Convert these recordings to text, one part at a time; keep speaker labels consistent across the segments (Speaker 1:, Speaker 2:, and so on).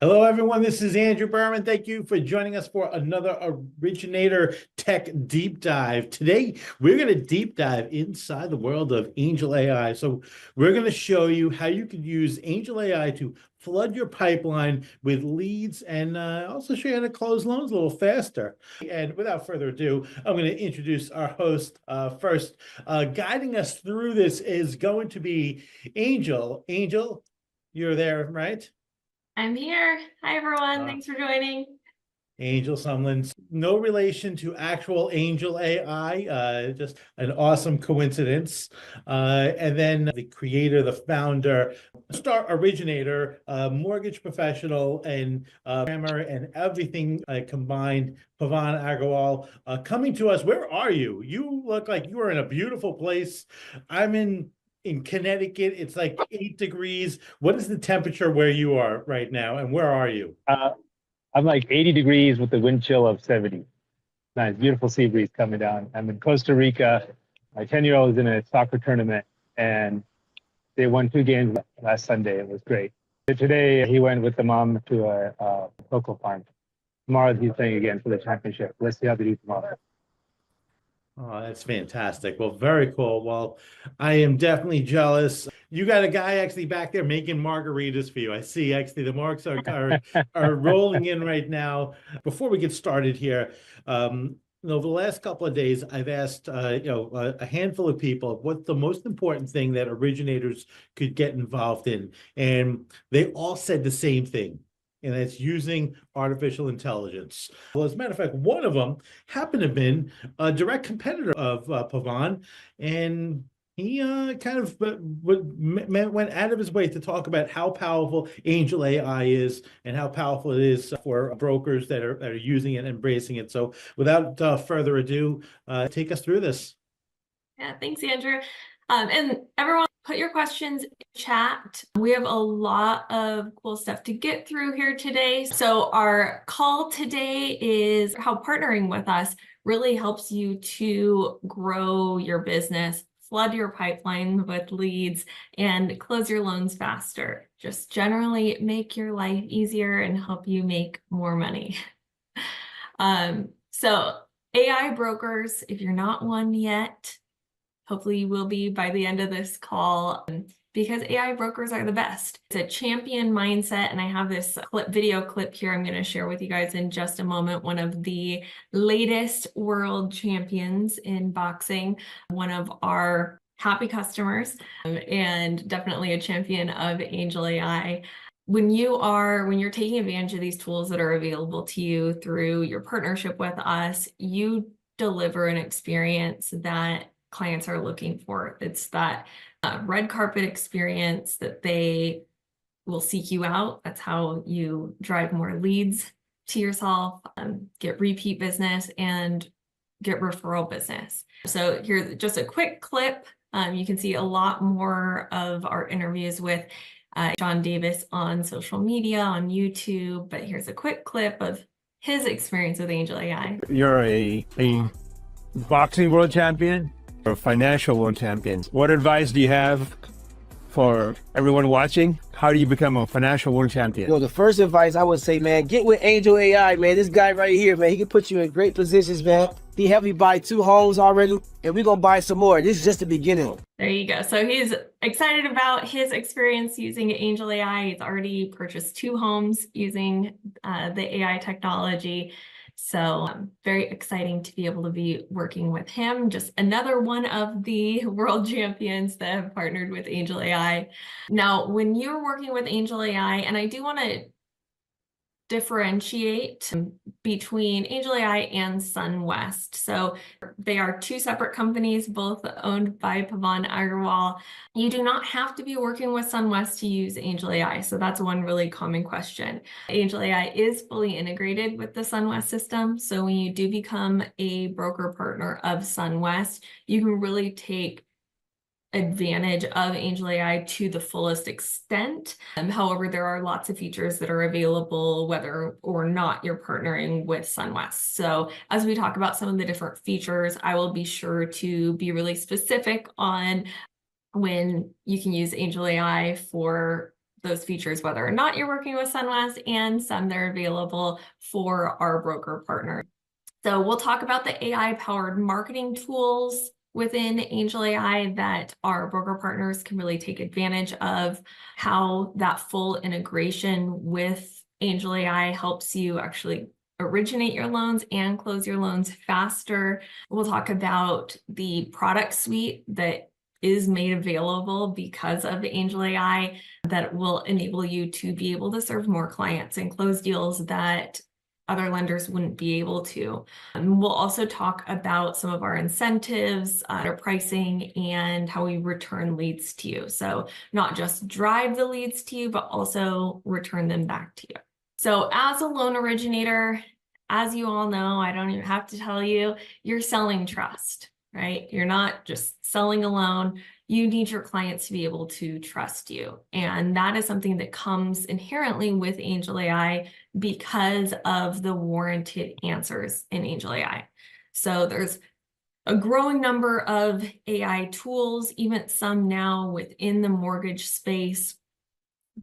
Speaker 1: Hello, everyone. This is Andrew Berman. Thank you for joining us for another Originator Tech Deep Dive. Today, we're going to deep dive inside the world of Angel AI. So we're going to show you how you could use Angel AI to flood your pipeline with leads and also show you how to close loans a little faster. And without further ado, I'm going to introduce our host first. Guiding us through this is going to be Angel. Angel, you're there, right?
Speaker 2: I'm here. Hi, everyone. Thanks for joining.
Speaker 1: Angel Sumlin, no relation to actual Angel AI, just an awesome coincidence. And then the creator, the founder, star originator, mortgage professional, and grammar and everything combined, Pavan Agarwal, coming to us. Where are you? You look like you are in a beautiful place. I'm in Connecticut. It's like 8 degrees. What is the temperature where you are right now, and where are you?
Speaker 3: I'm like 80 degrees with the wind chill of 70. Nice, beautiful sea breeze coming down. I'm in Costa Rica. My 10-year-old is in a soccer tournament, and they won 2 games last Sunday. It was great. Today, he went with the mom to a cocoa farm. Tomorrow, he's playing again for the championship. Let's see how they do tomorrow.
Speaker 1: Oh, that's fantastic. Well, very cool. Well, I am definitely jealous. You got a guy actually back there making margaritas for you. I see actually the marks are rolling in right now. Before we get started here, the last couple of days, I've asked a handful of people what's the most important thing that originators could get involved in, and they all said the same thing. And it's using artificial intelligence. Well, as a matter of fact, one of them happened to have been a direct competitor of Pavan, and he kind of went out of his way to talk about how powerful Angel AI is and how powerful it is for brokers that are using it and embracing it. So without further ado, take us through this.
Speaker 2: Yeah, thanks, Andrew. And everyone, put your questions in chat. We have a lot of cool stuff to get through here today. So our call today is how partnering with us really helps you to grow your business, flood your pipeline with leads, and close your loans faster. Just generally make your life easier and help you make more money. So AI brokers, if you're not one yet, hopefully you will be by the end of this call, because AI brokers are the best. It's a champion mindset, and I have this video clip here I'm going to share with you guys in just a moment. One of the latest world champions in boxing, one of our happy customers, and definitely a champion of Angel AI. When you're taking advantage of these tools that are available to you through your partnership with us, you deliver an experience that clients are looking for. It's that red carpet experience that they will seek you out. That's how you drive more leads to yourself, get repeat business, and get referral business. So here's just a quick clip. You can see a lot more of our interviews with John Davis on social media, on YouTube, but here's a quick clip of his experience with Angel AI.
Speaker 4: You're a boxing world champion or financial world champion. What advice do you have for everyone watching? How do you become a financial world champion?
Speaker 5: Yo, the first advice I would say, man, get with Angel AI, man. This guy right here, man, he can put you in great positions, man. He helped me buy 2 homes already, and we're going to buy some more. This is just the beginning.
Speaker 2: There you go. So he's excited about his experience using Angel AI. He's already purchased 2 homes using the AI technology. So very exciting to be able to be working with him. Just another one of the world champions that have partnered with Angel AI. Now, when you're working with Angel AI, and I do want to differentiate between Angel AI and SunWest. So they are 2 separate companies, both owned by Pavan Agarwal. You do not have to be working with SunWest to use Angel AI. So that's one really common question. Angel AI is fully integrated with the SunWest system. So when you do become a broker partner of SunWest, you can really take advantage of Angel AI to the fullest extent. However, there are lots of features that are available whether or not you're partnering with SunWest. So as we talk about some of the different features, I will be sure to be really specific on when you can use Angel AI for those features, whether or not you're working with SunWest, and some that are available for our broker partners. So we'll talk about the AI-powered marketing tools within AngelAi that our broker partners can really take advantage of, how that full integration with AngelAi helps you actually originate your loans and close your loans faster. We'll talk about the product suite that is made available because of AngelAi that will enable you to be able to serve more clients and close deals that other lenders wouldn't be able to. We'll also talk about some of our incentives, our pricing, and how we return leads to you. So not just drive the leads to you, but also return them back to you. So as a loan originator, as you all know, I don't even have to tell you, you're selling trust, right? You're not just selling a loan. You need your clients to be able to trust you. And that is something that comes inherently with AngelAi because of the warranted answers in AngelAi. So there's a growing number of AI tools, even some now within the mortgage space.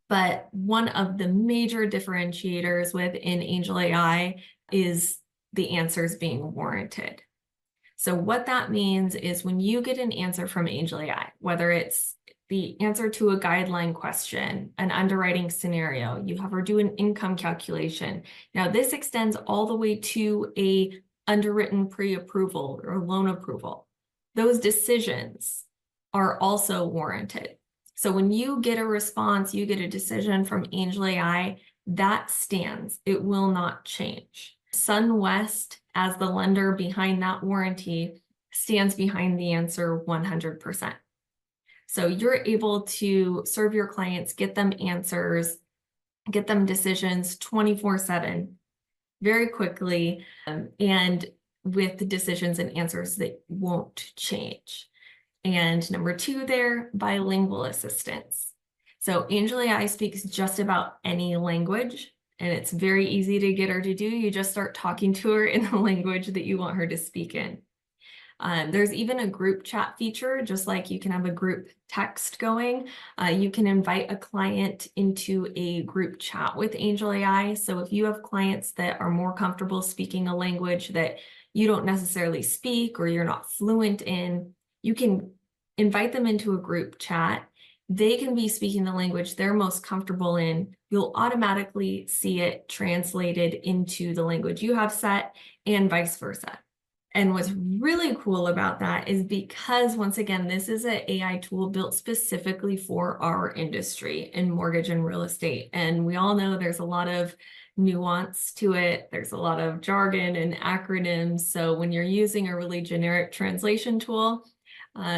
Speaker 2: But one of the major differentiators within AngelAi is the answers being warranted. So what that means is when you get an answer from AngelAi, whether it's the answer to a guideline question, an underwriting scenario, you have her do an income calculation. Now this extends all the way to a underwritten pre-approval or loan approval. Those decisions are also warranted. So when you get a response, you get a decision from AngelAi, that stands. It will not change. SunWest, as the lender behind that warranty, stands behind the answer 100%. So you're able to serve your clients, get them answers, get them decisions 24/7, very quickly, and with the decisions and answers that won't change. And number two there, bilingual assistance. So AngelAi speaks just about any language, and it's very easy to get her to do. You just start talking to her in the language that you want her to speak in. There's even a group chat feature, just like you can have a group text going. You can invite a client into a group chat with AngelAi. So if you have clients that are more comfortable speaking a language that you don't necessarily speak or you're not fluent in, you can invite them into a group chat. They can be speaking the language they're most comfortable in. You'll automatically see it translated into the language you have set and vice versa. And what's really cool about that is because, once again, this is an AI tool built specifically for our industry in mortgage and real estate. And we all know there's a lot of nuance to it. There's a lot of jargon and acronyms. So when you're using a really generic translation tool,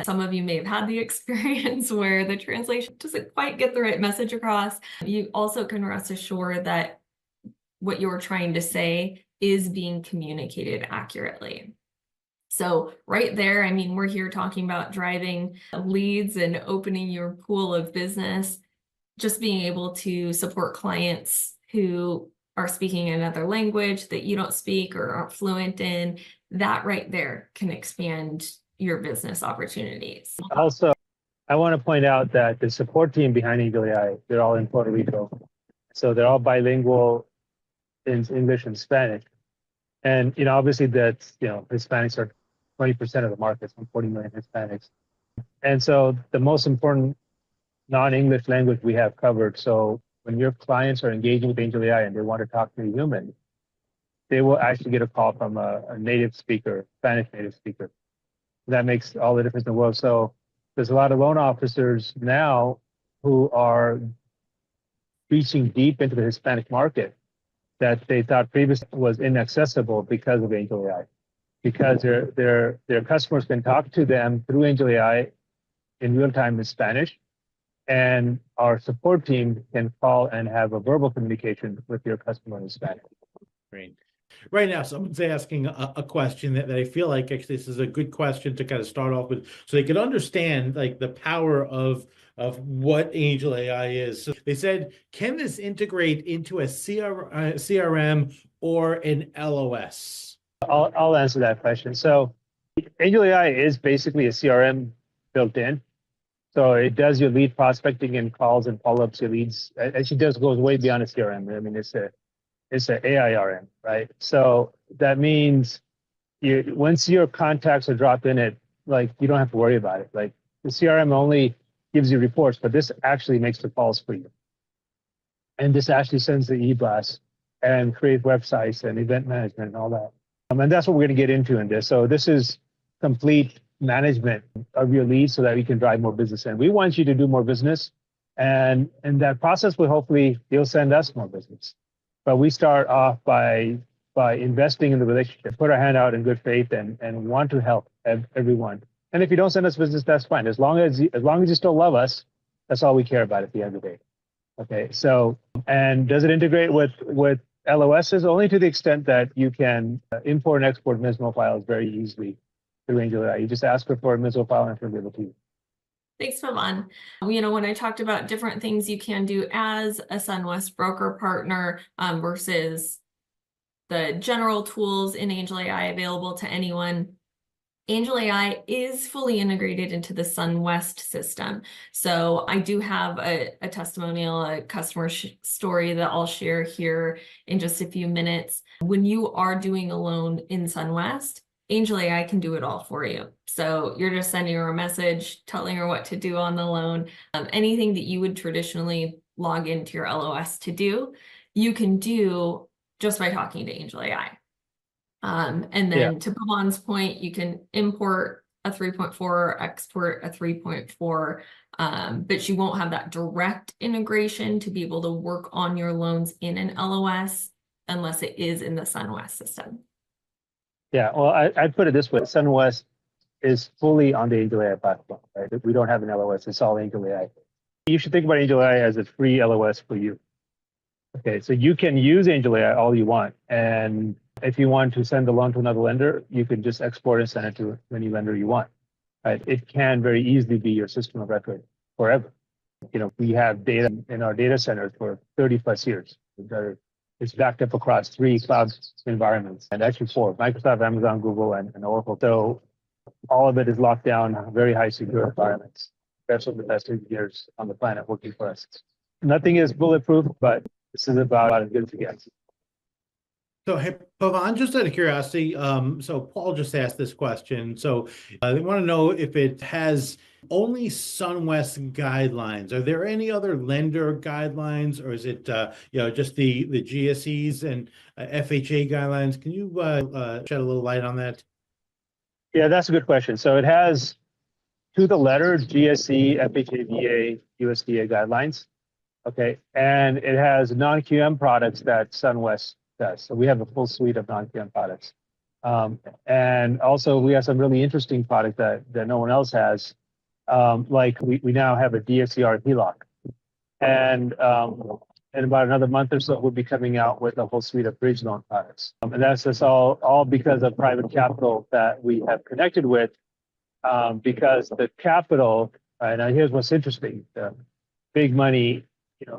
Speaker 2: some of you may have had the experience where the translation doesn't quite get the right message across. You also can rest assured that what you're trying to say is being communicated accurately. So right there, I mean, we're here talking about driving leads and opening your pool of business. Just being able to support clients who are speaking another language that you don't speak or aren't fluent in, that right there can expand your business opportunities.
Speaker 3: Also, I want to point out that the support team behind AngelAi, they're all in Puerto Rico. So they're all bilingual in English and Spanish. And, obviously that's, Hispanics are 20% of the market, some 40 million Hispanics. And so the most important non-English language we have covered. So when your clients are engaging with AngelAi and they want to talk to a human, they will actually get a call from a native speaker, Spanish native speaker. That makes all the difference in the world. So there's a lot of loan officers now who are reaching deep into the Hispanic market that they thought previously was inaccessible because of AngelAi. Because their customers can talk to them through AngelAi in real time in Spanish, and our support team can call and have a verbal communication with your customer in Spanish.
Speaker 1: Great. Right now, someone's asking a question that I feel like actually this is a good question to kind of start off with, so they could understand like the power of what AngelAi is. So they said, can this integrate into a CRM or an LOS?
Speaker 3: I'll answer that question. So AngelAi is basically a CRM built in. So it does your lead prospecting and calls and follow-ups your leads. And she goes way beyond a CRM. I mean, it's a AIRM, right? So that means once your contacts are dropped in it, like you don't have to worry about it. Like the CRM only gives you reports, but this actually makes the calls for you. And this actually sends the e-blast and create websites and event management and all that. And that's what we're going to get into in this. So this is complete management of your leads so that we can drive more business in. We want you to do more business, and that process will hopefully you'll send us more business. But we start off by investing in the relationship, put our hand out in good faith, and want to help everyone. And if you don't send us business, that's fine. As long as you still love us, that's all we care about at the end of the day. Okay. So, and does it integrate with LOSs? Only to the extent that you can import and export MISMO files very easily through AngelAi. You just ask her for a MISMO file and she'll give it to you.
Speaker 2: Thanks, Pavan. When I talked about different things you can do as a SunWest broker partner versus the general tools in AngelAi available to anyone, AngelAi is fully integrated into the SunWest system. So I do have a testimonial, a customer story that I'll share here in just a few minutes. When you are doing a loan in SunWest, AngelAi can do it all for you. So you're just sending her a message, telling her what to do on the loan. Anything that you would traditionally log into your LOS to do, you can do just by talking to AngelAi. And then to Pavan's point, you can import a 3.4 or export a 3.4, but you won't have that direct integration to be able to work on your loans in an LOS unless it is in the SunWest system.
Speaker 3: Yeah, well, I'd put it this way. SunWest is fully on the AngelAi platform, right? We don't have an LOS, it's all AngelAi. You should think about AngelAi as a free LOS for you. Okay, so you can use AngelAi all you want. And if you want to send the loan to another lender, you can just export and send it to any lender you want. Right? It can very easily be your system of record forever. We have data in our data centers for 30 plus years. It's backed up across 3 cloud environments, and actually 4, Microsoft, Amazon, Google, and Oracle. So all of it is locked down, very high secure environments. That's what the best engineers on the planet working for us. Nothing is bulletproof, but this is about as good as it gets.
Speaker 1: So, hey, Pavan, just out of curiosity, so Paul just asked this question. So they want to know if it has only SunWest guidelines. Are there any other lender guidelines, or is it just the GSEs and FHA guidelines? Can you shed a little light on that?
Speaker 3: Yeah, that's a good question. So it has, to the letter, GSE, FHA, VA, USDA guidelines. Okay, and it has non-QM products that SunWest does. So we have a full suite of non-QM products. And also we have some really interesting products that no one else has. Like we now have a DSCR HELOC. And in about another month or so, we'll be coming out with a whole suite of bridge loan products. And that's just all because of private capital that we have connected with, because the capital, now here's what's interesting, the big money,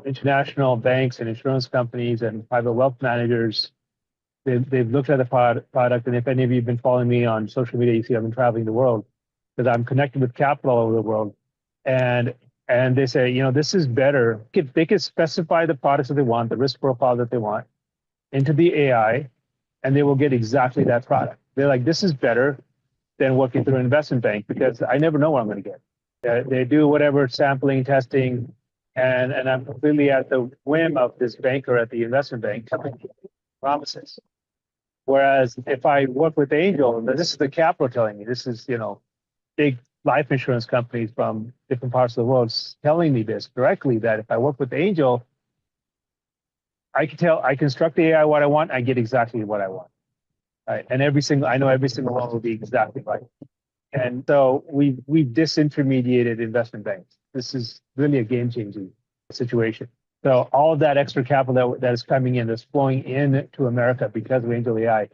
Speaker 3: international banks and insurance companies and private wealth managers, they've looked at the product. And if any of you have been following me on social media, you see I've been traveling the world because I'm connected with capital all over the world. And they say, this is better. They could specify the products that they want, the risk profile that they want into the AI, and they will get exactly that product. They're like, this is better than working through an investment bank because I never know what I'm going to get. They do whatever sampling, testing, and I'm completely at the whim of this banker at the investment bank telling me promises. Whereas if I work with Angel, this is the capital telling me, this is, big life insurance companies from different parts of the world telling me this directly, that if I work with Angel, I construct the AI what I want, I get exactly what I want. Right? And I know every single one will be exactly right. And so we've disintermediated investment banks. This is really a game-changing situation. So all of that extra capital that is coming in, that's flowing into America because of AngelAi,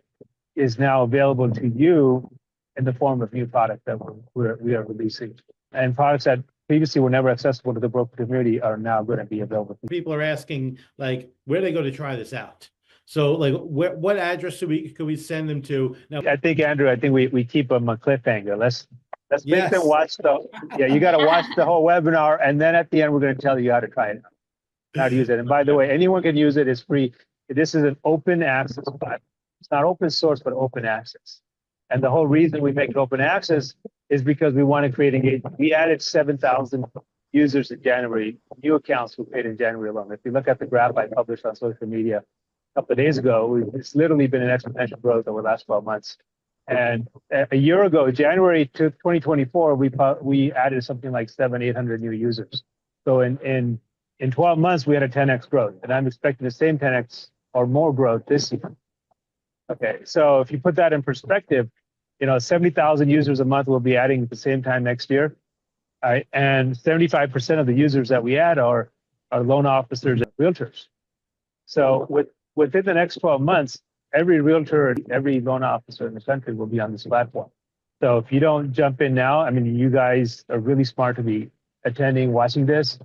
Speaker 3: is now available to you in the form of new products that we are releasing. And products that previously were never accessible to the broker community are now going to be available.
Speaker 1: People are asking, like, where do they go to try this out? So, like, what address could we send them to? Now,
Speaker 3: I think, Andrew, we keep them a cliffhanger. Let's make them
Speaker 1: Yes.
Speaker 3: watch you got to watch the whole webinar. And then at the end, we're going to tell you how to try it, how to use it. And by the way, anyone can use it. It's free. This is an open access platform. It's not open source, but open access. And the whole reason we make it open access is because we want to create engagement. We added 7,000 users in January, new accounts who paid in January alone. If you look at the graph I published on social media a couple of days ago, it's literally been an exponential growth over the last 12 months. And a year ago, January to 2024, we added something like 800 new users. So in 12 months, we had a 10x growth, and I'm expecting the same 10x or more growth this year. Okay, so if you put that in perspective, 70,000 users a month we'll be adding at the same time next year. Right? And 75% of the users that we add are loan officers and realtors. So within the next 12 months, every realtor, every loan officer in the country will be on this platform. So if you don't jump in now, I mean, you guys are really smart to be attending, watching this.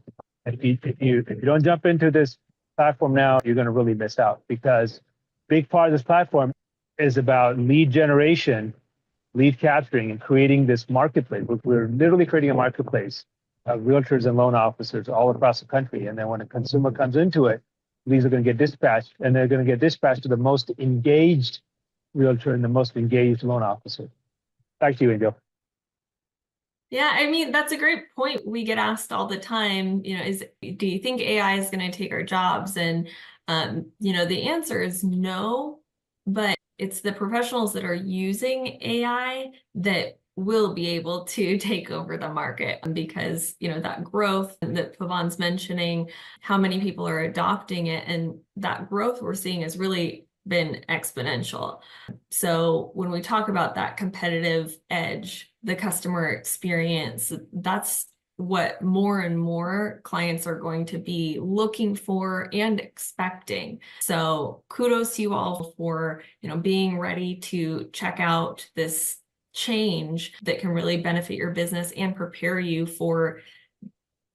Speaker 3: If you don't jump into this platform now, you're going to really miss out, because big part of this platform is about lead generation, lead capturing, and creating this marketplace. We're literally creating a marketplace of realtors and loan officers all across the country. And then when a consumer comes into it, these are going to get dispatched, and they're going to get dispatched to the most engaged realtor and the most engaged loan officer. Back to you, Angel.
Speaker 2: Yeah, I mean, that's a great point. We get asked all the time, do you think AI is going to take our jobs? And, the answer is no, but it's the professionals that are using AI that will be able to take over the market, because, that growth that Pavan's mentioning, how many people are adopting it, and that growth we're seeing has really been exponential. So when we talk about that competitive edge, the customer experience, that's what more and more clients are going to be looking for and expecting. So kudos to you all for, being ready to check out this change that can really benefit your business and prepare you for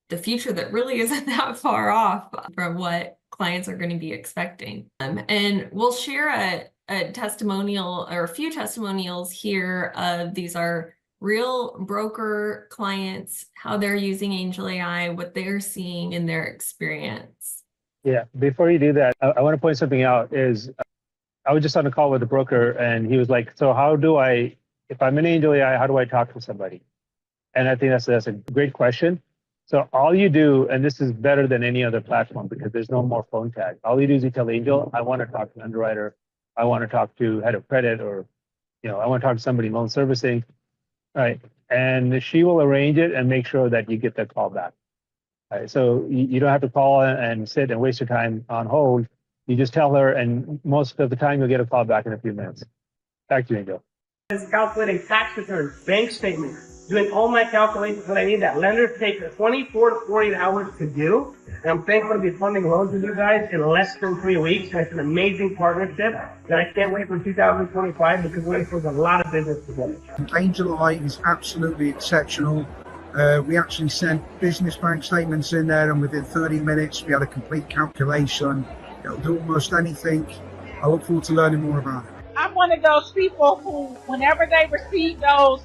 Speaker 2: the future that really isn't that far off from what clients are going to be expecting. And we'll share a testimonial, or a few testimonials here of these are real broker clients, how they're using AngelAi, what they're seeing in their experience.
Speaker 3: Yeah, before you do that, I want to point something out. I was just on a call with a broker, and he was like, so if I'm in AngelAi, how do I talk to somebody? And I think that's a great question. So all you do, and this is better than any other platform because there's no more phone tag. All you do is you tell Angel, I want to talk to an underwriter, I want to talk to head of credit, or I want to talk to somebody in loan servicing, right? And she will arrange it and make sure that you get that call back. Right? So you don't have to call and sit and waste your time on hold. You just tell her, and most of the time you'll get a call back in a few minutes. Back to you, Angel.
Speaker 6: Calculating tax returns, bank statements, doing all my calculations that I need that lenders take 24 to 48 hours to do. And I'm thankful to be funding loans with you guys in less than 3 weeks. It's an amazing partnership that I can't wait for 2025 because we're going to close a lot of business together.
Speaker 7: AngelAi is absolutely exceptional. We actually sent business bank statements in there, and within 30 minutes we had a complete calculation. It'll do almost anything. I look forward to learning more about it.
Speaker 8: I'm one of those people who, whenever they receive those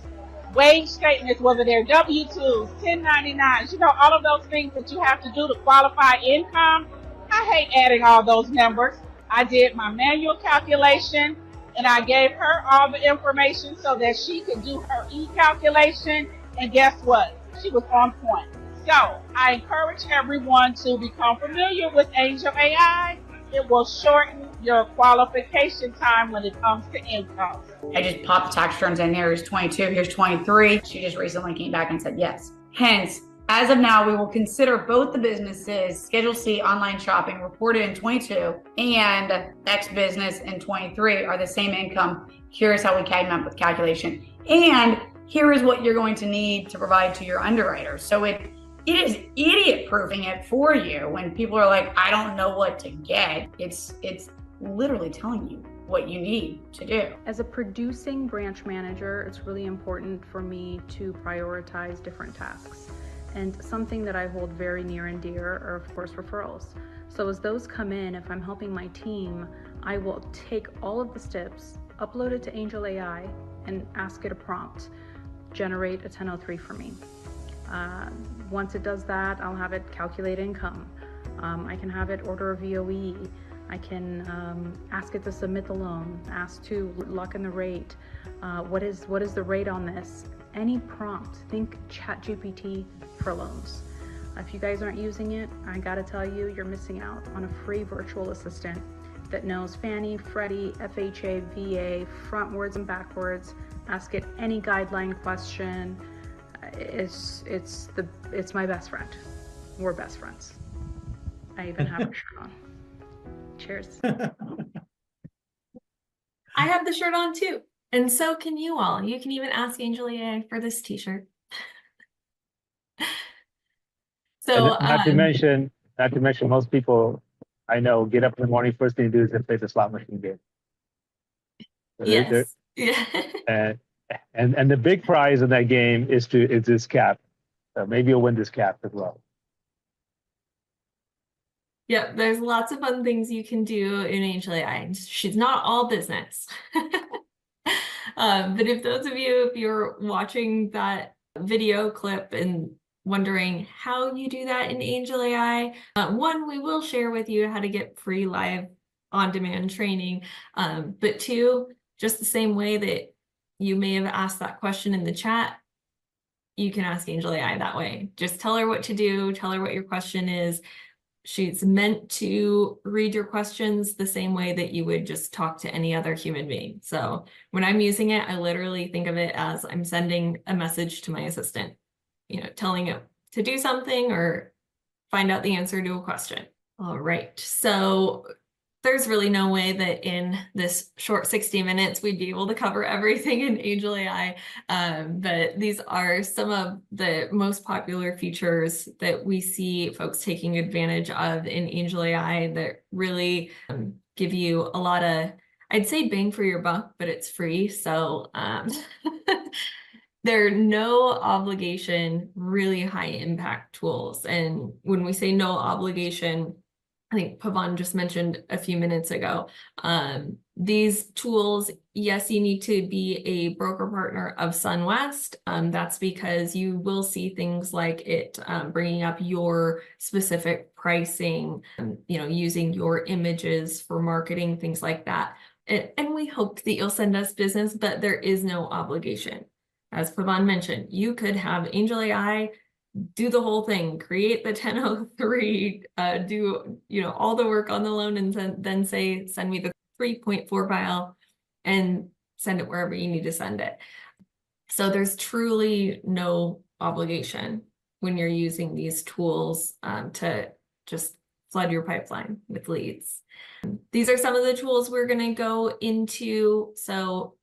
Speaker 8: wage statements, whether they're W-2s, 1099s, all of those things that you have to do to qualify income, I hate adding all those numbers. I did my manual calculation, and I gave her all the information so that she could do her e-calculation, and guess what? She was on point. So I encourage everyone to become familiar with AngelAi. It will shorten your qualification time when it comes to income.
Speaker 9: I just popped the tax returns in. Here's 22, here's 23. She just recently came back and said yes. Hence, as of now, we will consider both the businesses, Schedule C online shopping reported in 22 and X business in 23 are the same income. Here's how we came up with calculation. And here is what you're going to need to provide to your underwriter. So it is idiot-proofing it for you when people are like, I don't know what to get. It's literally telling you what you need to do.
Speaker 10: As a producing branch manager, it's really important for me to prioritize different tasks. And something that I hold very near and dear are, of course, referrals. So as those come in, if I'm helping my team, I will take all of the steps, upload it to AngelAi, and ask it a prompt. generate a 1003 for me. Once it does that, I'll have it calculate income. I can have it order a VOE. I can ask it to submit the loan, ask to lock in the rate. What is the rate on this? Any prompt, think ChatGPT for loans. If you guys aren't using it, I gotta tell you, you're missing out on a free virtual assistant that knows Fannie, Freddie, FHA, VA, frontwards and backwards. Ask it any guideline question. It's my best friend. We're best friends. I even have a shirt on. Cheers.
Speaker 2: I have the shirt on too. And so can you all. You can even ask AngelAi for this t-shirt. So
Speaker 3: And not to mention, most people I know get up in the morning, first thing to do is they play the slot machine game. So
Speaker 2: yes. Yeah.
Speaker 3: and the big prize in that game is this cap. So maybe you'll win this cap as well.
Speaker 2: Yep, there's lots of fun things you can do in AngelAi. She's not all business. But if you're watching that video clip and wondering how you do that in AngelAi, one, we will share with you how to get free live on-demand training. But two, just the same way that you may have asked that question in the chat, you can ask AngelAi that way. Just tell her what to do, tell her what your question is. She's meant to read your questions the same way that you would just talk to any other human being. So when I'm using it, I literally think of it as I'm sending a message to my assistant, telling it to do something or find out the answer to a question. All right, so there's really no way that in this short 60 minutes we'd be able to cover everything in AngelAi, but these are some of the most popular features that we see folks taking advantage of in AngelAi that really give you a lot of, I'd say, bang for your buck, but it's free. So they're no obligation, really high impact tools. And when we say no obligation, I think Pavan just mentioned a few minutes ago, these tools, yes, you need to be a broker partner of SunWest. That's because you will see things like it bringing up your specific pricing, using your images for marketing, things like that. And we hope that you'll send us business, but there is no obligation. As Pavan mentioned, you could have AngelAi do the whole thing, create the 1003, do all the work on the loan, and then say, send me the 3.4 file and send it wherever you need to send it. So there's truly no obligation when you're using these tools to just flood your pipeline with leads. These are some of the tools we're going to go into. So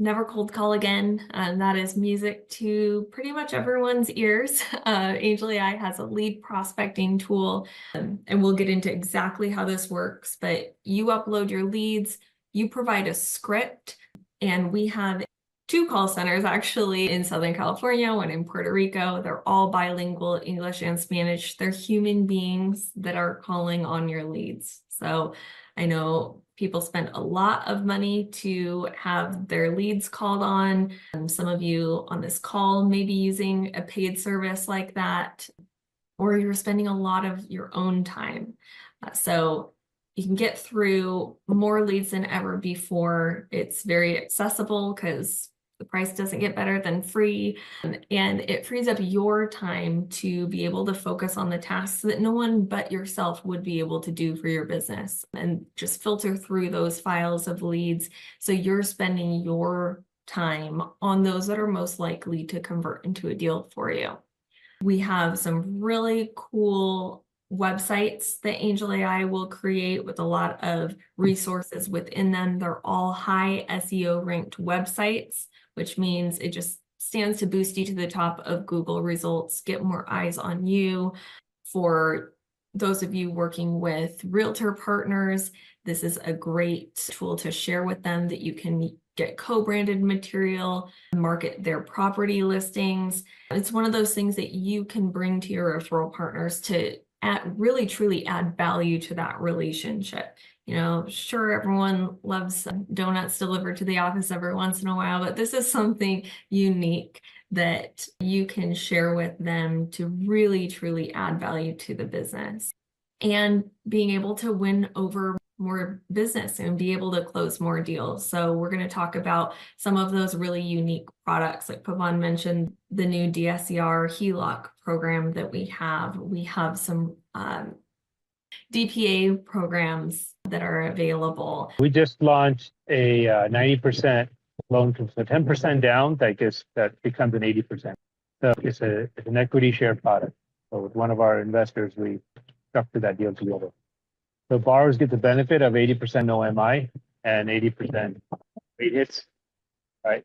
Speaker 2: never cold call again. That is music to pretty much everyone's ears. AngelAi has a lead prospecting tool, and we'll get into exactly how this works, but you upload your leads, you provide a script, and we have 2 call centers actually in Southern California, one in Puerto Rico. They're all bilingual, English and Spanish. They're human beings that are calling on your leads. So I know people spend a lot of money to have their leads called on. Some of you on this call may be using a paid service like that, or you're spending a lot of your own time. So you can get through more leads than ever before. It's very accessible because the price doesn't get better than free, and it frees up your time to be able to focus on the tasks that no one but yourself would be able to do for your business, and just filter through those files of leads so you're spending your time on those that are most likely to convert into a deal for you. We have some really cool websites that AngelAi will create with a lot of resources within them. They're all high SEO ranked websites, which means it just stands to boost you to the top of Google results, get more eyes on you. For those of you working with realtor partners, this is a great tool to share with them that you can get co-branded material, market their property listings. It's one of those things that you can bring to your referral partners to really truly add value to that relationship. You know, sure, everyone loves donuts delivered to the office every once in a while, but this is something unique that you can share with them to really, truly add value to the business. And being able to win over more business and be able to close more deals. So we're going to talk about some of those really unique products. Like Pavan mentioned, the new DSCR HELOC program that we have. We have some DPA programs that are available.
Speaker 3: We just launched a 90% loan to 10% down that becomes an 80%. So it's an equity share product. So with one of our investors, we structured that deal together. So borrowers get the benefit of 80% no MI and 80% rate hits, right?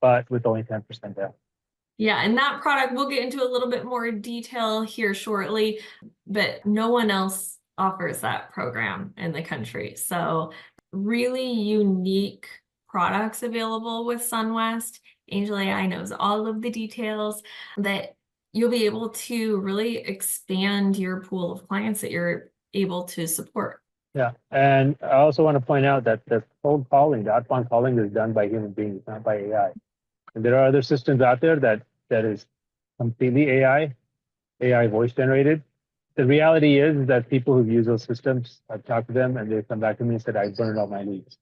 Speaker 3: But with only 10% down.
Speaker 2: Yeah, and that product, we'll get into a little bit more detail here shortly, but no one else offers that program in the country. So really unique products available with SunWest. AngelAi knows all of the details that you'll be able to really expand your pool of clients that you're able to support.
Speaker 3: Yeah, and I also want to point out that the cold calling, the outbound calling is done by human beings, not by AI. And there are other systems out there that is completely AI voice generated. The reality is that people who've used those systems, I've talked to them and they come back to me and said, I burned all my leads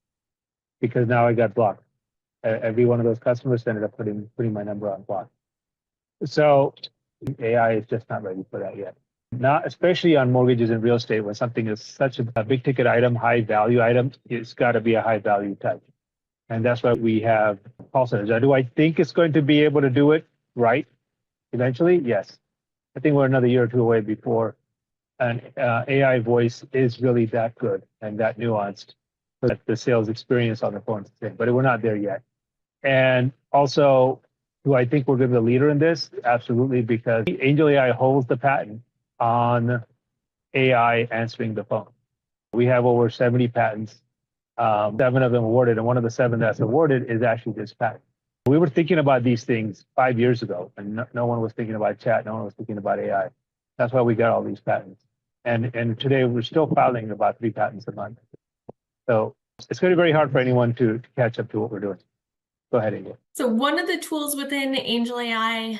Speaker 3: because now I got blocked. Every one of those customers ended up putting my number on block. So AI is just not ready for that yet. Not especially on mortgages and real estate when something is such a big ticket item, high value item, it's got to be a high value type. And that's why we have call centers. Now, do I think it's going to be able to do it right eventually? Yes. I think we're another year or two away before an AI voice is really that good and that nuanced so that the sales experience on the phone is the same, but we're not there yet. And also, do I think we're going to be the leader in this? Absolutely, because AngelAi holds the patent on AI answering the phone. We have over 70 patents, 7 of them awarded, and one of the 7 that's awarded is actually this patent. We were thinking about these things 5 years ago, and no one was thinking about chat, no one was thinking about AI. That's why we got all these patents. And today we're still filing about 3 patents a month. So it's going to be very hard for anyone to catch up to what we're doing. Go ahead, Angel.
Speaker 2: So one of the tools within AngelAi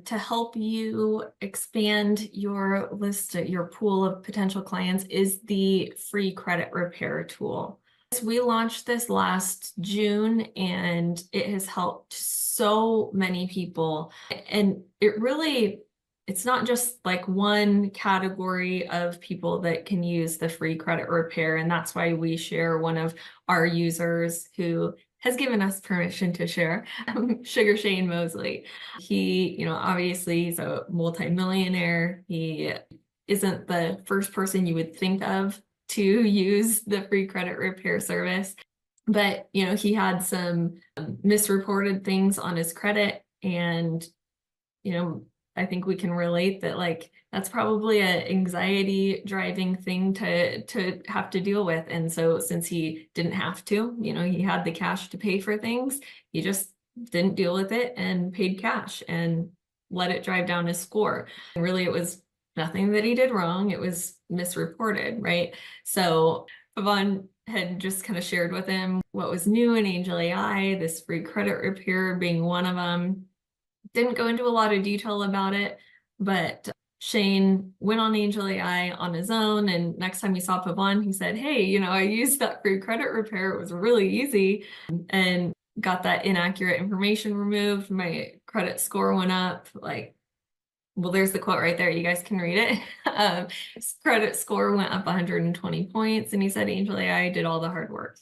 Speaker 2: to help you expand your list, your pool of potential clients is the free credit repair tool. We launched this last June and it has helped so many people. And it's not just like one category of people that can use the free credit repair. And that's why we share one of our users who has given us permission to share, Sugar Shane Mosley. He, obviously he's a multimillionaire. He isn't the first person you would think of to use the free credit repair service, but, he had some misreported things on his credit. And, I think we can relate that that's probably an anxiety driving thing to have to deal with. And so since he didn't have to, he had the cash to pay for things, he just didn't deal with it and paid cash and let it drive down his score. And really it was nothing that he did wrong. It was misreported, right? So Pavan had just kind of shared with him what was new in AngelAi, this free credit repair being one of them. Didn't go into a lot of detail about it, but Shane went on AngelAi on his own. And next time he saw Pavan, he said, hey, I used that free credit repair. It was really easy and got that inaccurate information removed. My credit score went up. Well, there's the quote right there. You guys can read it. His credit score went up 120 points. And he said AngelAi did all the hard work.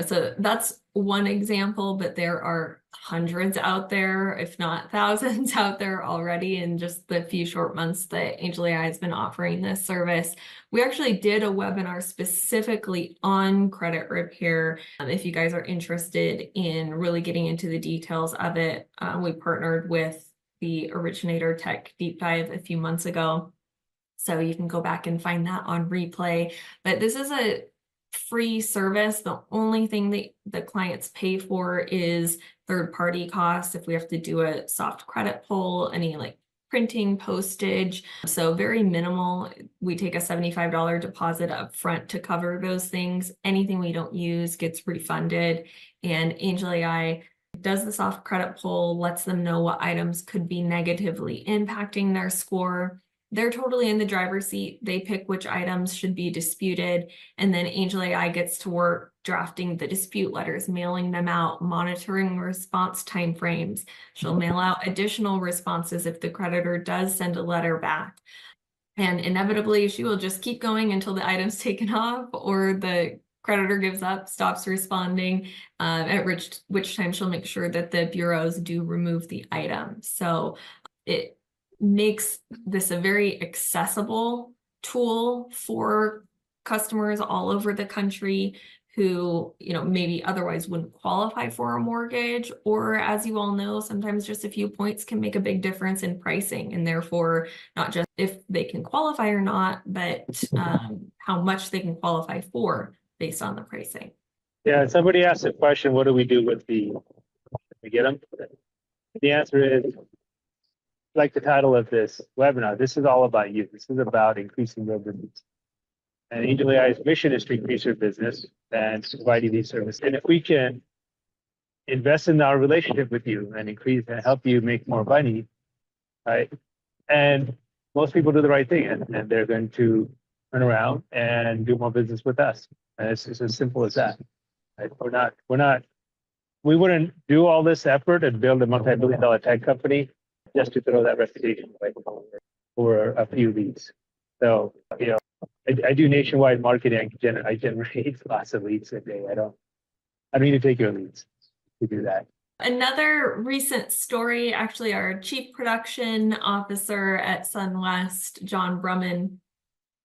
Speaker 2: So that's one example, but there are hundreds out there, if not thousands out there already in just the few short months that AngelAi has been offering this service. We actually did a webinar specifically on credit repair. If you guys are interested in really getting into the details of it, we partnered with the Originator Tech Deep Dive a few months ago. So you can go back and find that on replay. But this is a free service. The only thing that the clients pay for is third-party costs. If we have to do a soft credit pull, any printing, postage, so very minimal. We take a $75 deposit up front to cover those things. Anything we don't use gets refunded, and AngelAi does the soft credit pull, lets them know what items could be negatively impacting their score. They're totally in the driver's seat. They pick which items should be disputed, and then AngelAi gets to work drafting the dispute letters, mailing them out, monitoring response timeframes. She'll mail out additional responses if the creditor does send a letter back. And inevitably, she will just keep going until the item's taken off or the creditor gives up, stops responding, at which time she'll make sure that the bureaus do remove the item. So it makes this a very accessible tool for customers all over the country who, maybe otherwise wouldn't qualify for a mortgage, or as you all know, sometimes just a few points can make a big difference in pricing, and therefore not just if they can qualify or not, but how much they can qualify for based on the pricing.
Speaker 3: Yeah, somebody asked a question, what do we do with we get them? The answer is, like the title of this webinar, this is all about you. This is about increasing your business. And AngelAi's mission is to increase your business and to provide you these services. And if we can invest in our relationship with you and increase and help you make more money, right? And most people do the right thing, and they're going to turn around and do more business with us. And it's as simple as that. Right? We wouldn't do all this effort and build a multi-billion-dollar tech company just to throw that reputation away for a few leads. So, I do nationwide marketing. I generate lots of leads a day. I don't need to take your leads to do that.
Speaker 2: Another recent story, actually, our chief production officer at SunWest, John Brumman,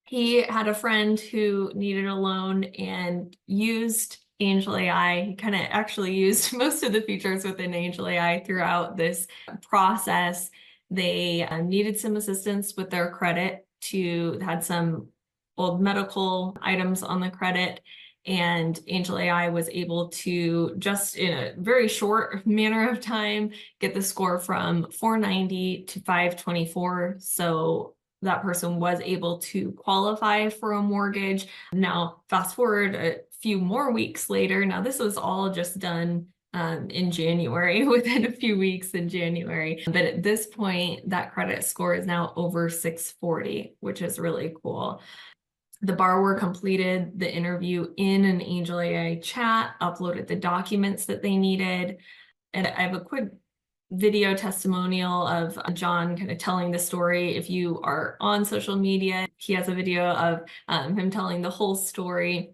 Speaker 2: he had a friend who needed a loan and used AngelAi. He kind of actually used most of the features within AngelAi throughout this process. They needed some assistance with their credit, had some old medical items on the credit, and AngelAi was able to, just in a very short manner of time, get the score from 490 to 524. So that person was able to qualify for a mortgage. Now, fast forward a few more weeks later. Now, this was all just done in January, within a few weeks in January. But at this point, that credit score is now over 640, which is really cool. The borrower completed the interview in an AngelAi chat, uploaded the documents that they needed. And I have a quick video testimonial of John kind of telling the story. If you are on social media, he has a video of him telling the whole story.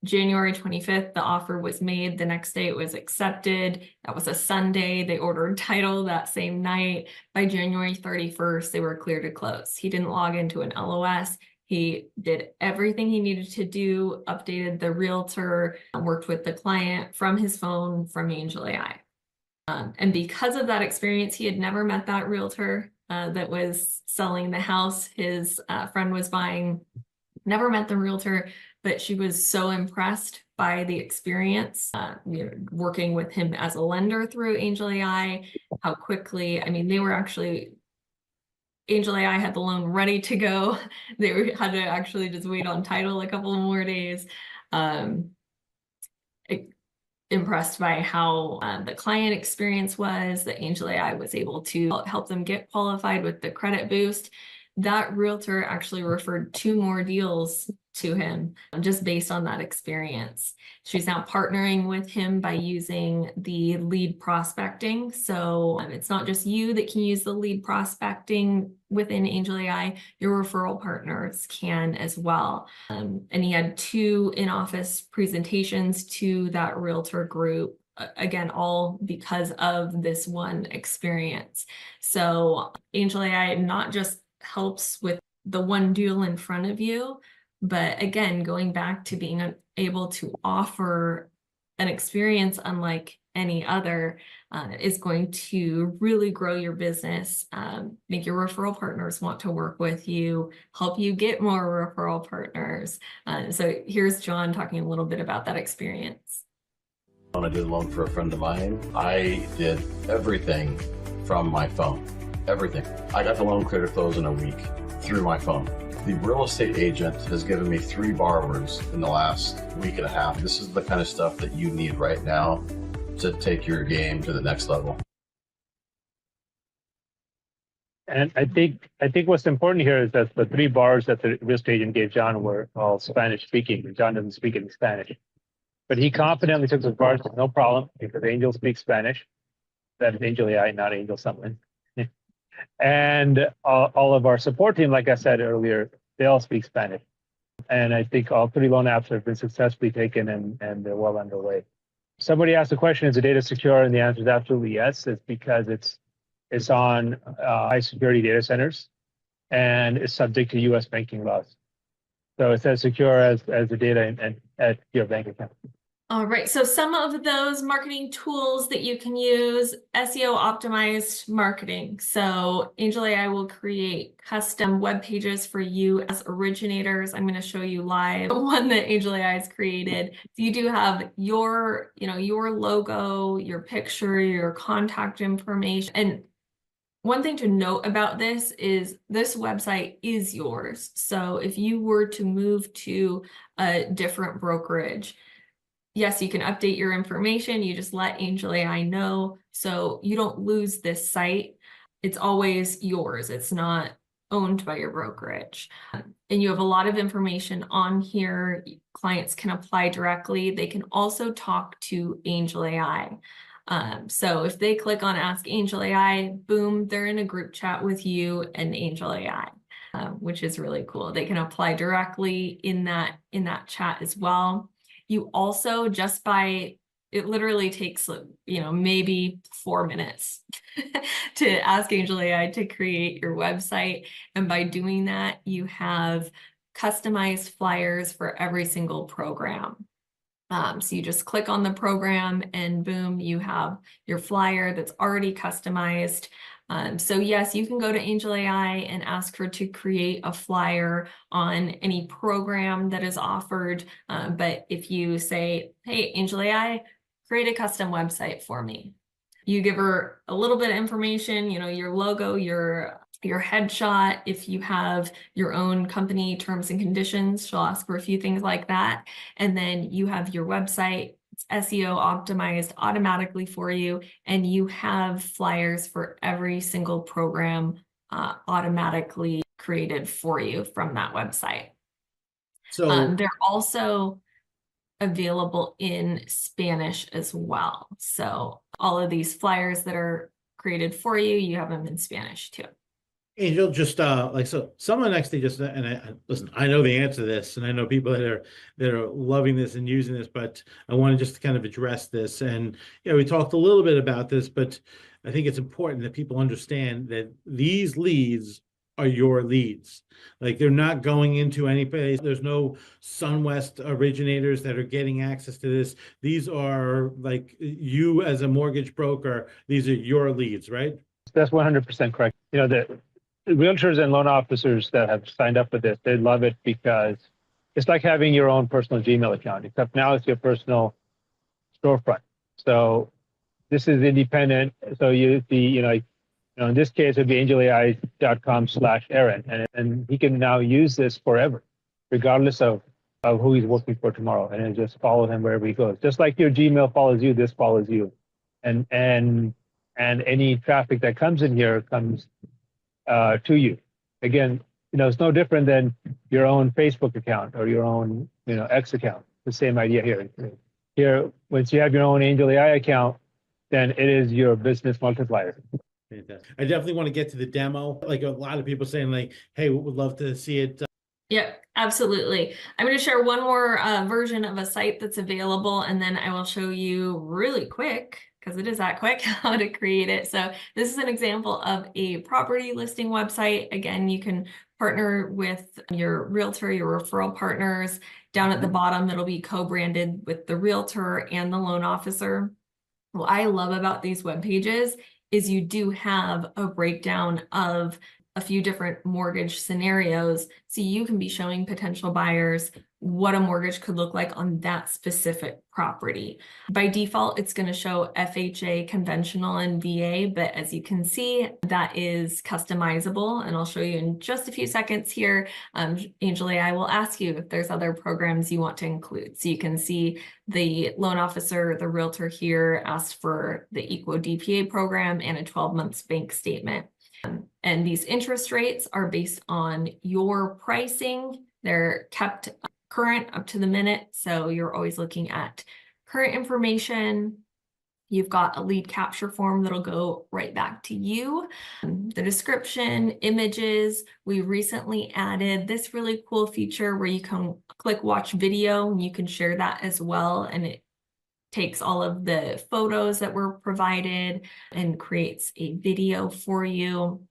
Speaker 2: January 25th, the offer was made. The next day it was accepted. That was a Sunday. They ordered title that same night. By January 31st, they were clear to close. He didn't log into an LOS. He did everything he needed to do, updated the realtor, worked with the client from his phone from AngelAi. And because of that experience, he had never met that realtor that was selling the house his friend was buying. Never met the realtor, but she was so impressed by the experience, working with him as a lender through AngelAi, how quickly, they were actually, AngelAi had the loan ready to go. They had to actually just wait on title a couple more days. Impressed by how the client experience was, that AngelAi was able to help them get qualified with the credit boost. That realtor actually referred 2 more deals to him just based on that experience. She's now partnering with him by using the lead prospecting. So it's not just you that can use the lead prospecting within AngelAi, your referral partners can as well. And he had 2 in-office presentations to that realtor group. Again, all because of this one experience. So AngelAi not just helps with the one deal in front of you, but again, going back to being able to offer an experience unlike any other is going to really grow your business, make your referral partners want to work with you, help you get more referral partners. So here's John talking a little bit about that experience.
Speaker 11: When I did a loan for a friend of mine, I did everything from my phone. everything. I got the loan cleared to close in a week through my phone. The real estate agent has given me 3 borrowers in the last week and a half. This is the kind of stuff that you need right now to take your game to the next level.
Speaker 3: And I think what's important here is that the 3 borrowers that the real estate agent gave John were all Spanish speaking. John doesn't speak any Spanish, but he confidently took those borrowers, no problem, because Angel speaks Spanish. That is AngelAi, not Angel something. And all of our support team, like I said earlier, they all speak Spanish. And I think all 3 loan apps have been successfully taken and they're well underway. Somebody asked the question, is the data secure? And the answer is absolutely yes. It's because it's on high security data centers and it's subject to US banking laws. So it's as secure as the data and at your bank account.
Speaker 2: All right, so some of those marketing tools that you can use, SEO optimized marketing. So AngelAi will create custom web pages for you as originators. I'm going to show you live one that AngelAi has created. So you do have your logo, your picture, your contact information. And one thing to note about this is this website is yours. So if you were to move to a different brokerage, yes, you can update your information. You just let AngelAi know so you don't lose this site. It's always yours. It's not owned by your brokerage. And you have a lot of information on here. Clients can apply directly. They can also talk to AngelAi. So if they click on Ask AngelAi, boom, they're in a group chat with you and AngelAi, which is really cool. They can apply directly in that chat as well. You also, just by, it literally takes, maybe 4 minutes to ask AngelAi to create your website. And by doing that, you have customized flyers for every single program. So you just click on the program and boom, you have your flyer that's already customized. So yes, you can go to AngelAi and ask her to create a flyer on any program that is offered. But if you say, hey, AngelAi, create a custom website for me. You give her a little bit of information, your logo, your headshot. If you have your own company terms and conditions, she'll ask for a few things like that. And then you have your website. It's SEO optimized automatically for you, and you have flyers for every single program automatically created for you from that website. So they're also available in Spanish as well. So all of these flyers that are created for you, you have them in Spanish too.
Speaker 1: Angel, just so someone actually just, and listen, I know the answer to this, and I know people that are loving this and using this, but I want to just kind of address this. And we talked a little bit about this, but I think it's important that people understand that these leads are your leads. Like, they're not going into any place. There's no SunWest originators that are getting access to this. These are, like, you as a mortgage broker, these are your leads, right?
Speaker 3: That's 100% correct. The realtors and loan officers that have signed up for this, they love it because it's like having your own personal Gmail account, except now it's your personal storefront. So this is independent. So in this case, it'd be angelai.com/Aaron, and he can now use this forever, regardless of who he's working for tomorrow, and it just follow him wherever he goes. Just like your Gmail follows you, this follows you, and any traffic that comes in here comes to you. Again, it's no different than your own Facebook account or your own, X account. The same idea here. Here, once you have your own AngelAi account, then it is your business multiplier.
Speaker 1: Fantastic. I definitely want to get to the demo. Like, a lot of people saying, like, hey, we would love to see it.
Speaker 2: Yep, absolutely. I'm going to share one more version of a site that's available, and then I will show you really quick, because it is that quick, how to create it. So this is an example of a property listing website. Again, you can partner with your realtor, your referral partners. Down at the bottom, it'll be co-branded with the realtor and the loan officer. What I love about these web pages is you do have a breakdown of a few different mortgage scenarios. So you can be showing potential buyers what a mortgage could look like on that specific property. By default, it's going to show FHA, conventional, and VA, but as you can see, that is customizable, and I'll show you in just a few seconds here. AngelAi will ask you if there's other programs you want to include. So you can see the loan officer, the realtor here asked for the Equal DPA program and a 12-month bank statement. And these interest rates are based on your pricing. They're kept current up to the minute. So you're always looking at current information. You've got a lead capture form that'll go right back to you. The description, images. We recently added this really cool feature where you can click watch video and you can share that as well. And it takes all of the photos that were provided and creates a video for you.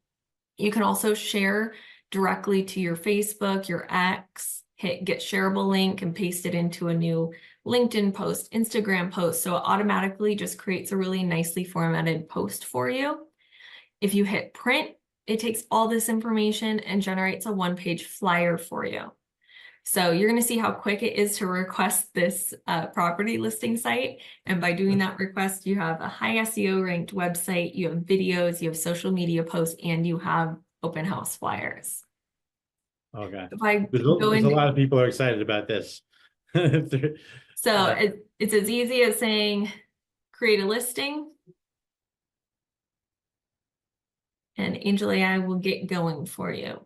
Speaker 2: You can also share directly to your Facebook, your X, hit get shareable link and paste it into a new LinkedIn post, Instagram post. So it automatically just creates a really nicely formatted post for you. If you hit print, it takes all this information and generates a one-page flyer for you. So you're going to see how quick it is to request this property listing site. And by doing that request, you have a high SEO ranked website, you have videos, you have social media posts, and you have open house flyers.
Speaker 1: Okay.
Speaker 2: There's
Speaker 1: a lot of people are excited about this.
Speaker 2: So it's as easy as saying, create a listing, and AngelAi will get going for you.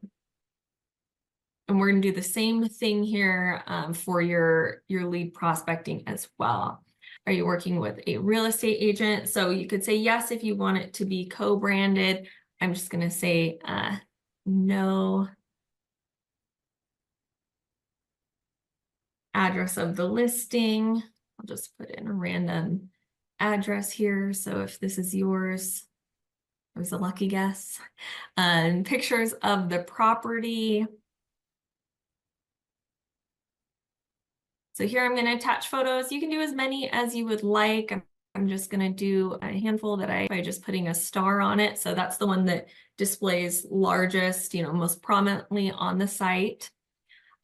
Speaker 2: And we're going to do the same thing here for your lead prospecting as well. Are you working with a real estate agent? So you could say yes if you want it to be co-branded. I'm just going to say no. Address of the listing. I'll just put in a random address here. So if this is yours, it was a lucky guess. And pictures of the property. So here I'm going to attach photos. You can do as many as you would like. I'm just going to do a handful that by just putting a star on it. So that's the one that displays largest, most prominently on the site.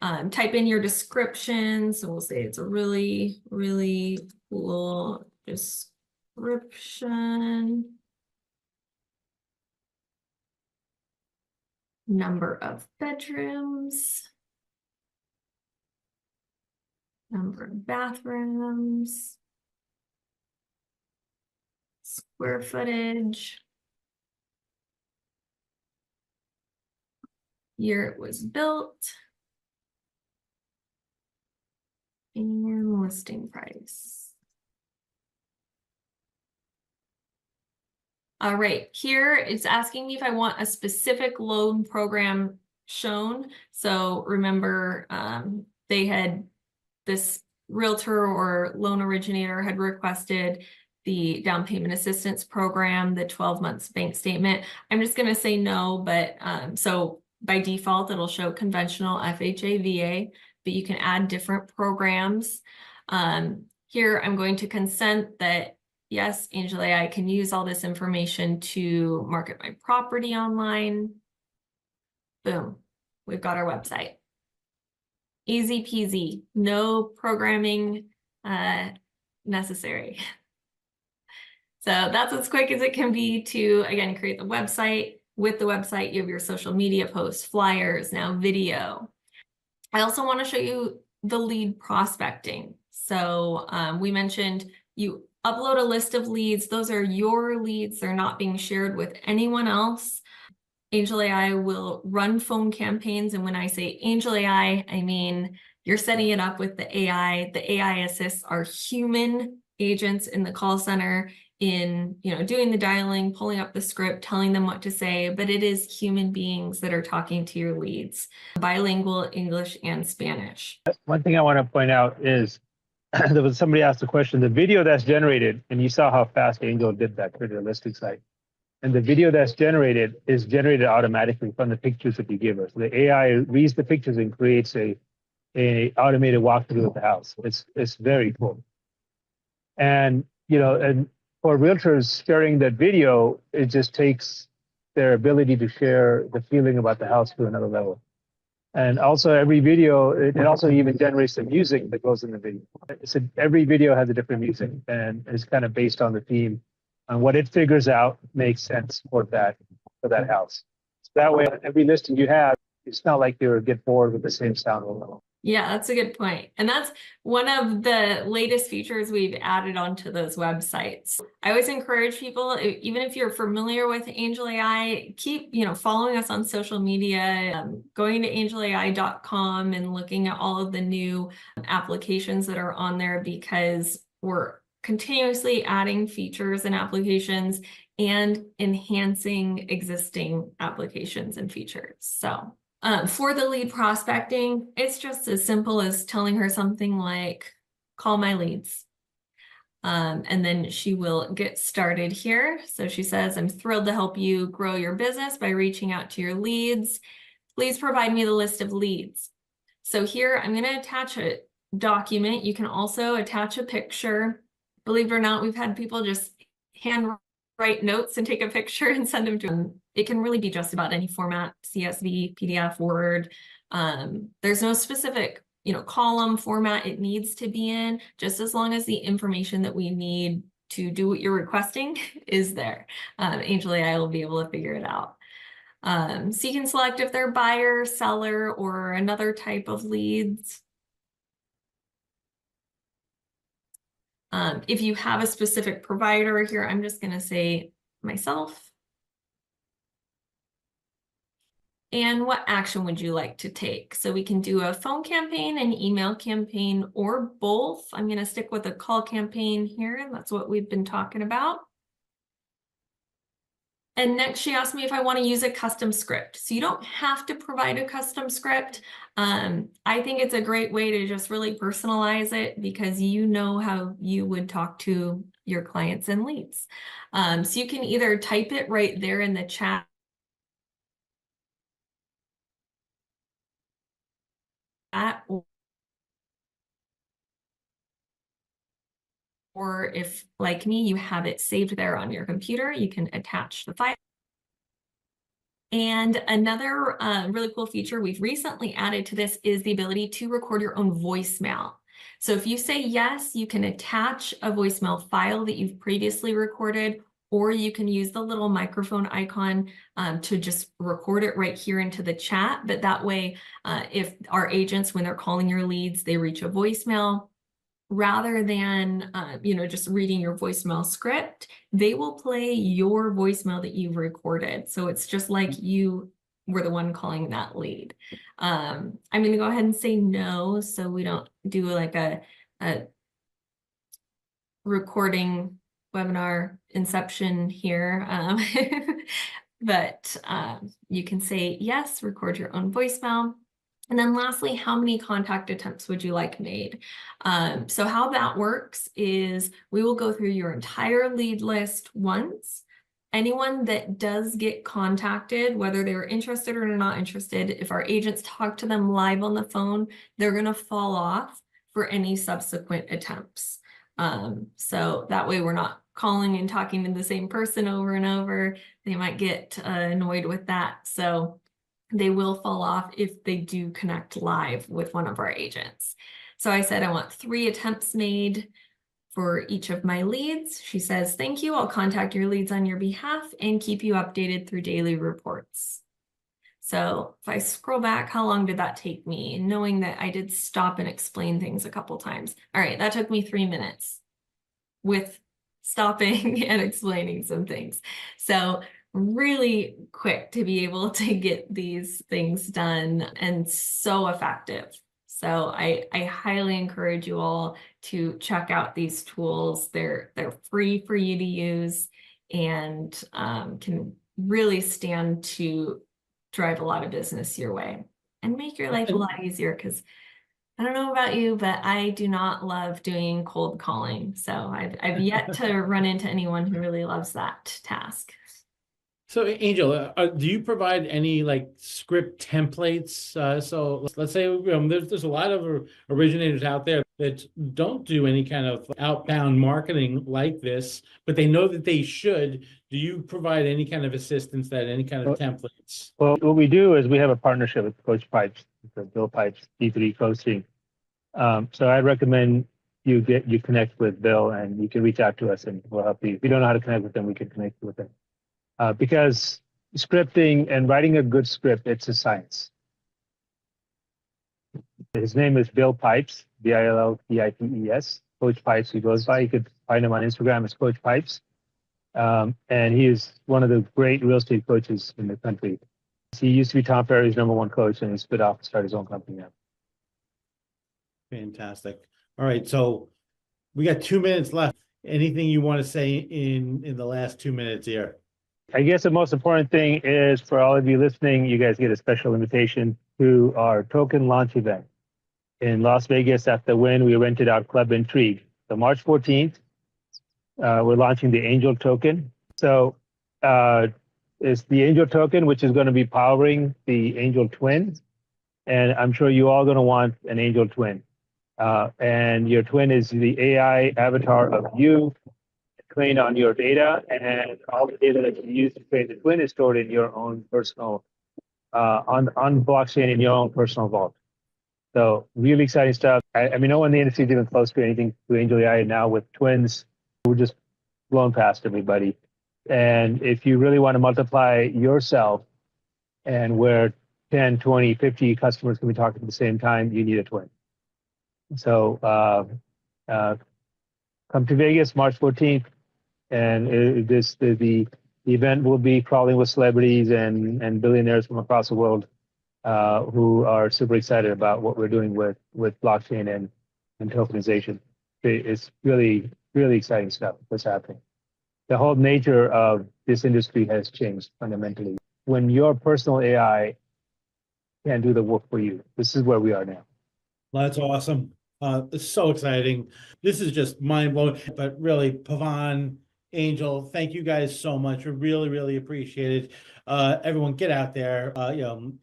Speaker 2: Type in your description. So we'll say it's a really, really cool description. Number of bedrooms. Number of bathrooms. Square footage. Year it was built. And listing price. All right, here it's asking me if I want a specific loan program shown. So remember, this realtor or loan originator had requested the down payment assistance program, the 12 months bank statement. I'm just going to say no, but so by default, it'll show conventional FHA, VA. But you can add different programs. Here, I'm going to consent that, yes, AngelAi can use all this information to market my property online. Boom, we've got our website. Easy peasy, no programming necessary. So that's as quick as it can be to, again, create the website. With the website, you have your social media posts, flyers, now video. I also want to show you the lead prospecting. So we mentioned you upload a list of leads. Those are your leads. They're not being shared with anyone else. AngelAi will run phone campaigns. And when I say AngelAi, I mean you're setting it up with the AI. The AI assists are human agents in the call center in doing the dialing, pulling up the script, telling them what to say, but it is human beings that are talking to your leads, bilingual English and Spanish.
Speaker 3: One thing I want to point out is there was somebody asked a question, the video that's generated, and you saw how fast Angel did that for the listing site. And the video that's generated is generated automatically from the pictures that you give us. The AI reads the pictures and creates a automated walkthrough of the house. It's very cool. And for realtors sharing that video, it just takes their ability to share the feeling about the house to another level. And also every video, it also even generates the music that goes in the video. So every video has a different music, and it's kind of based on the theme, and what it figures out makes sense for that house. So that way, every listing you have, it's not like you get bored with the same sound over and over.
Speaker 2: Yeah, that's a good point. And that's one of the latest features we've added onto those websites. I always encourage people, even if you're familiar with AngelAi, keep, following us on social media, going to angelai.com and looking at all of the new applications that are on there, because we're continuously adding features and applications and enhancing existing applications and features. So for the lead prospecting, it's just as simple as telling her something like, call my leads. And then she will get started here. So she says, I'm thrilled to help you grow your business by reaching out to your leads. Please provide me the list of leads. So here I'm going to attach a document. You can also attach a picture. Believe it or not, we've had people just handwrite notes and take a picture and send them to them. It can really be just about any format, CSV, PDF, Word. There's no specific, column format it needs to be in, just as long as the information that we need to do what you're requesting is there. AngelAi will be able to figure it out. So you can select if they're buyer, seller, or another type of leads. If you have a specific provider here, I'm just going to say myself. And what action would you like to take? So we can do a phone campaign, an email campaign, or both. I'm going to stick with a call campaign here. That's what we've been talking about. And next she asked me if I want to use a custom script. So you don't have to provide a custom script. I think it's a great way to just really personalize it, because you know how you would talk to your clients and leads. So you can either type it right there in the chat, or if, like me, you have it saved there on your computer, you can attach the file. And another really cool feature we've recently added to this is the ability to record your own voicemail. So if you say yes, you can attach a voicemail file that you've previously recorded, or you can use the little microphone icon to just record it right here into the chat. But that way, if our agents, when they're calling your leads, they reach a voicemail, rather than, just reading your voicemail script, they will play your voicemail that you've recorded. So it's just like you were the one calling that lead. I'm going to go ahead and say no, so we don't do like a recording webinar inception here. But you can say yes, record your own voicemail. And then lastly, how many contact attempts would you like made? So how that works is we will go through your entire lead list once. Anyone that does get contacted, whether they were interested or not interested, if our agents talk to them live on the phone, they're going to fall off for any subsequent attempts. So that way we're not calling and talking to the same person over and over. They might get annoyed with that. So they will fall off if they do connect live with one of our agents. So I said, I want 3 attempts made for each of my leads. She says, thank you. I'll contact your leads on your behalf and keep you updated through daily reports. So if I scroll back, how long did that take me? Knowing that I did stop and explain things a couple times. All right, that took me 3 minutes with stopping and explaining some things. So really quick to be able to get these things done, and so effective. So I highly encourage you all to check out these tools. They're free for you to use, and can really stand to drive a lot of business your way and make your life a lot easier, because I don't know about you, but I do not love doing cold calling. So I've yet to run into anyone who really loves that task.
Speaker 1: So Angel, do you provide any like script templates? So let's say there's a lot of originators out there that don't do any kind of outbound marketing like this, but they know that they should. Do you provide any kind of assistance, that any kind of templates?
Speaker 3: Well, what we do is we have a partnership with Coach Pipes, the Bill Pipes D3 coaching. So I recommend you connect with Bill, and you can reach out to us and we'll help you. If you don't know how to connect with them, we can connect with them. Because scripting and writing a good script, it's a science. His name is Bill Pipes, Billpipes, Coach Pipes he goes by. You could find him on Instagram as Coach Pipes. And he is one of the great real estate coaches in the country. He used to be Tom Ferry's #1 coach, and he split off to start his own company now.
Speaker 1: Fantastic. All right, so we got 2 minutes left. Anything you want to say in the last 2 minutes here?
Speaker 3: I guess the most important thing is for all of you listening, you guys get a special invitation to our token launch event in Las Vegas at the Wynn. We rented out Club Intrigue. So March 14th, we're launching the Angel token. So it's the Angel token, which is going to be powering the Angel twin. And I'm sure you all going to want an Angel twin. And your twin is the AI avatar of you, trained on your data, and all the data that you use to train the twin is stored in your own personal, on blockchain in your own personal vault. So really exciting stuff. I mean, no one in the industry is even close to anything to AngelAi now with twins. We're just blown past everybody. And if you really want to multiply yourself and where 10, 20, 50 customers can be talking at the same time, you need a twin. So come to Vegas, March 14th, and the event will be crawling with celebrities and billionaires from across the world who are super excited about what we're doing with blockchain and tokenization. It's really, really exciting stuff that's happening. The whole nature of this industry has changed fundamentally. When your personal AI can do the work for you, this is where we are now.
Speaker 1: Well, that's awesome. It's so exciting. This is just mind-blowing. But really, Pavan, Angel, thank you guys so much. We really, really appreciate it. Everyone, get out there,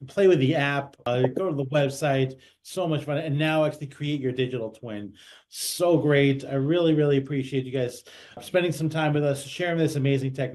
Speaker 1: play with the app, go to the website. So much fun. And now actually create your digital twin. So great. I really, really appreciate you guys spending some time with us, sharing this amazing technology.